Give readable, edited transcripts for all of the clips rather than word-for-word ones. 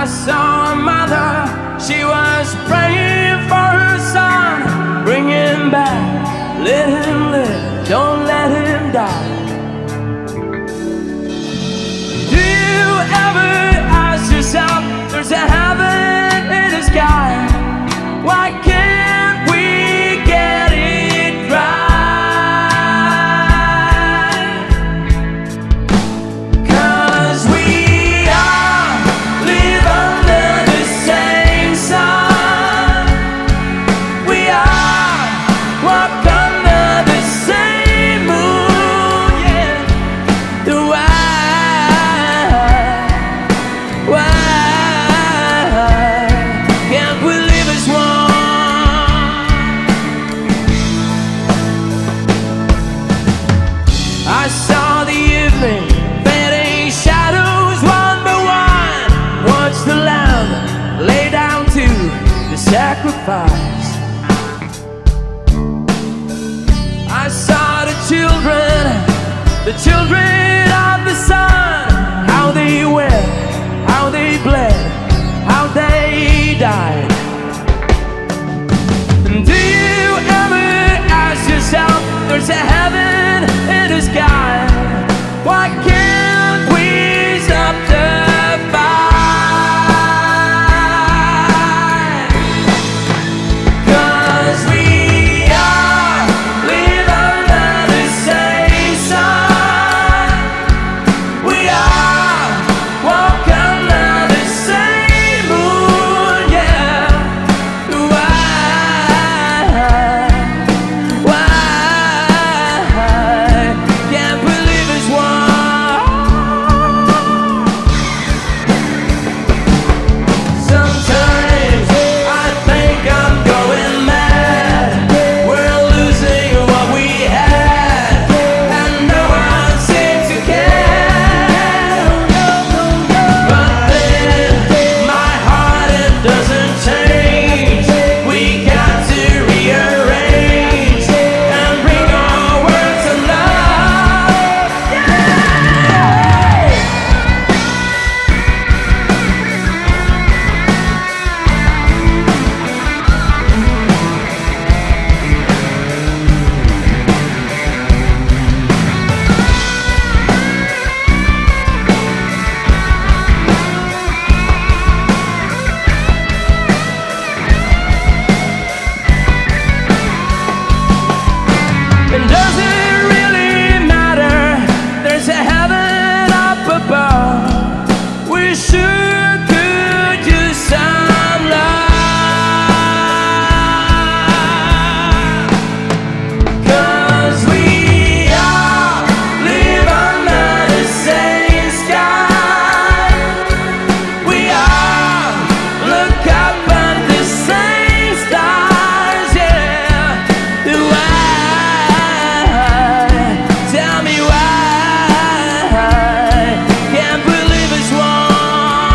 I saw a mother, she was praying for her son. Bring him back, let him live, don't let him die. Do you ever ask yourself, there's a heaven in the sky, why can't we get it right? 'Cause we all live under the same sun, we all walk under the same moon, yeah. Why can't we live as one? I saw the evening fading shadows one by one. Watch the lamb lay down to the sacrifice. I saw the children of the sun, how they wept, how they bled, how they died. And do you ever ask yourself, there's a heaven in the sky, why can't we stop the fight? 'Cause we all live under the same sun, we all walk under the same moon, yeah. Why can't we live as one? Sometimes I think I'm going mad. We're losing what we had, and no one seems to care. But then my heart, it doesn't change. We got to rearrange and bring our words to love. And does it really matter? There's a heaven up above. We sure could use some love. 'Cause we all live under the same sky, we all look up at the same stars, yeah. Tell me why can't we live as one?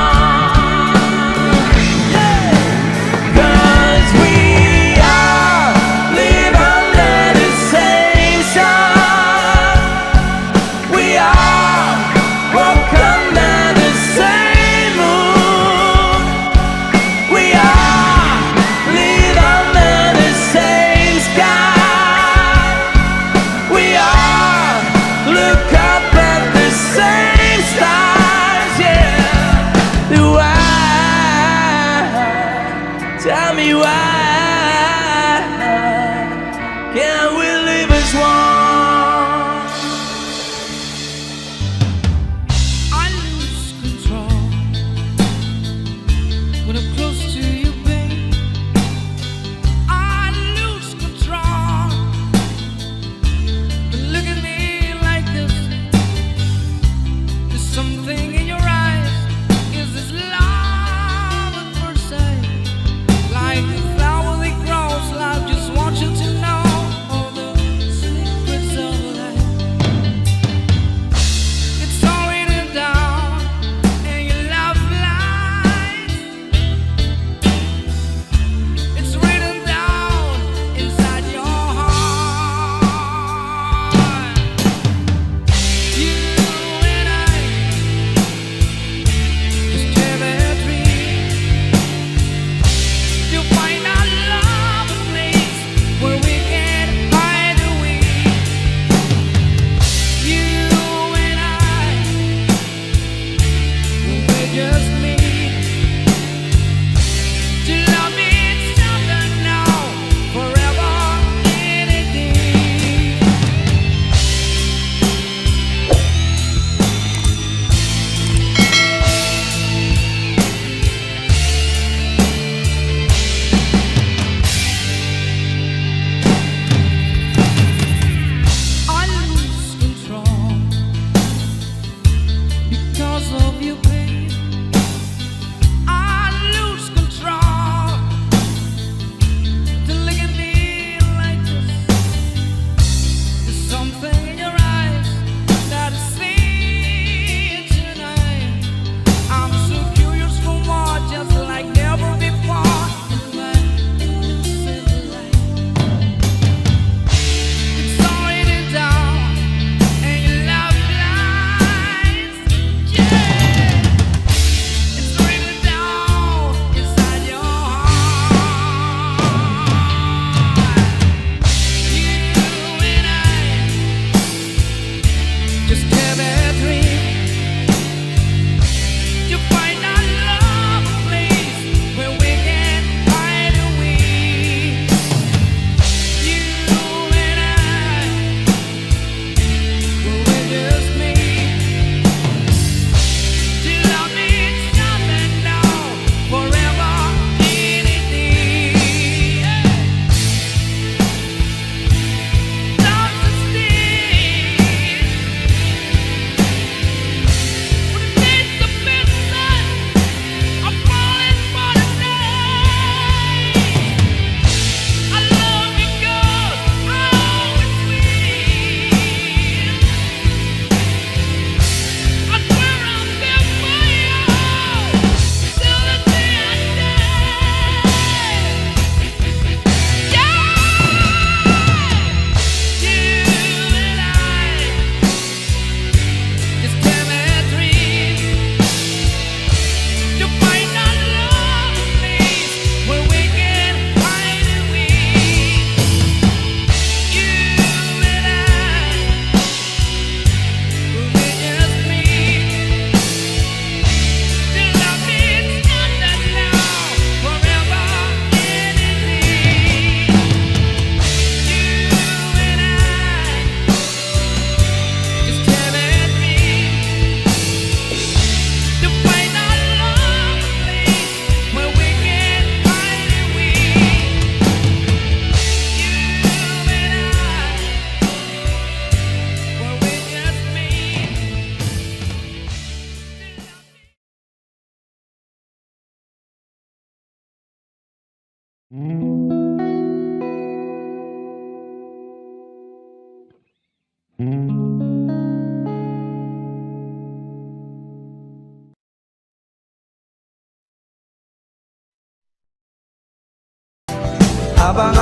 Habang